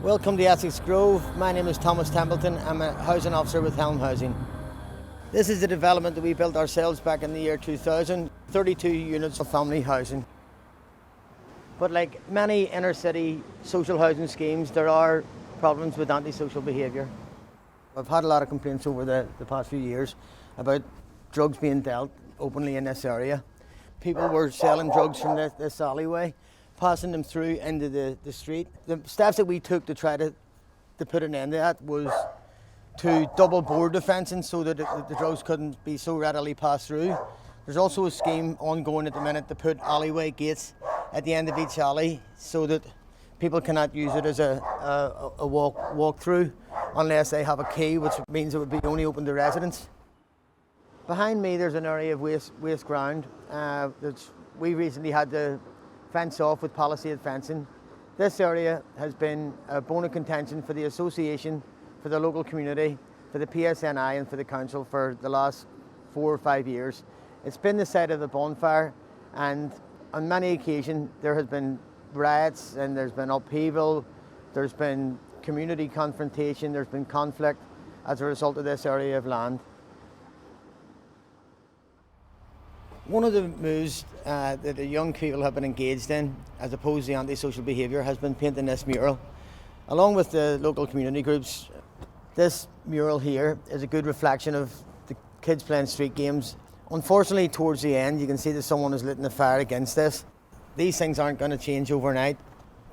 Welcome to Essex Grove. My name is Thomas Templeton. I'm a housing officer with Helm Housing. This is a development that we built ourselves back in the year 2000, 32 units of family housing. But like many inner city social housing schemes, there are problems with antisocial behaviour. I've had a lot of complaints over the past few years about drugs being dealt openly in this area. People were selling drugs from this alleyway, passing them through into the street. The steps that we took to try to put an end to that was to double board the fencing so that the drugs couldn't be so readily passed through. There's also a scheme ongoing at the minute to put alleyway gates at the end of each alley so that people cannot use it as a walk through unless they have a key, which means it would be only open to residents. Behind me there's an area of waste ground that we recently had to fence off with palisade fencing. This area has been a bone of contention for the association, for the local community, for the PSNI and for the council for the last 4 or 5 years. It's been the site of the bonfire, and on many occasions there has been riots and there's been upheaval, there's been community confrontation, there's been conflict as a result of this area of land. One of the moves that the young people have been engaged in, as opposed to antisocial behaviour, has been painting this mural. Along with the local community groups, this mural here is a good reflection of the kids playing street games. Unfortunately, towards the end, you can see that someone has lit a fire against this. These things aren't going to change overnight,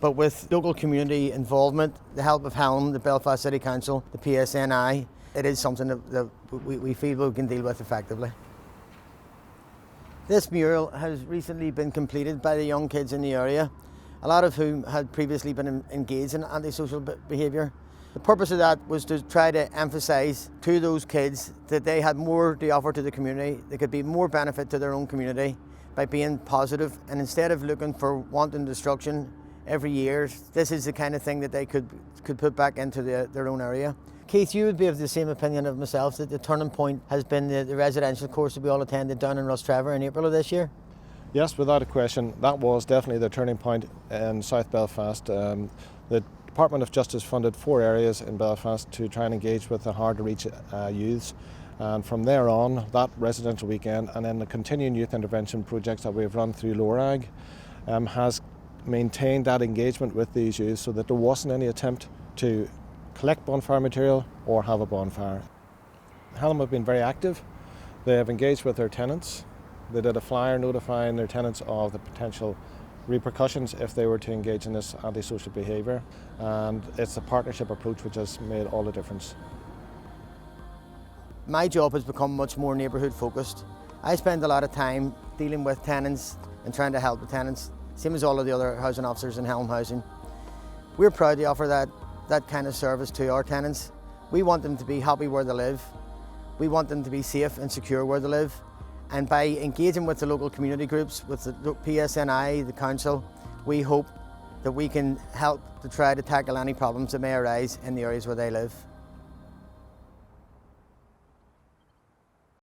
but with local community involvement, the help of Helm, the Belfast City Council, the PSNI, it is something that we feel we can deal with effectively. This mural has recently been completed by the young kids in the area, a lot of whom had previously been engaged in antisocial behaviour. The purpose of that was to try to emphasise to those kids that they had more to offer to the community, they could be more benefit to their own community by being positive, and instead of looking for wanton destruction every year, this is the kind of thing that they could put back into their own area. Keith, you would be of the same opinion of myself that the turning point has been the residential course that we all attended down in Rostrevor in April of this year? Yes, without a question. That was definitely the turning point in South Belfast. The Department of Justice funded 4 areas in Belfast to try and engage with the hard-to-reach youths. And from there on, that residential weekend and then the continuing youth intervention projects that we've run through Lorag has maintained that engagement with these youths so that there wasn't any attempt to collect bonfire material or have a bonfire. Helm have been very active. They have engaged with their tenants. They did a flyer notifying their tenants of the potential repercussions if they were to engage in this antisocial behaviour, and it's a partnership approach which has made all the difference. My job has become much more neighbourhood focused. I spend a lot of time dealing with tenants and trying to help the tenants, same as all of the other housing officers in Helm Housing. We're proud to offer that kind of service to our tenants. We want them to be happy where they live. We want them to be safe and secure where they live. And by engaging with the local community groups, with the PSNI, the council, we hope that we can help to try to tackle any problems that may arise in the areas where they live.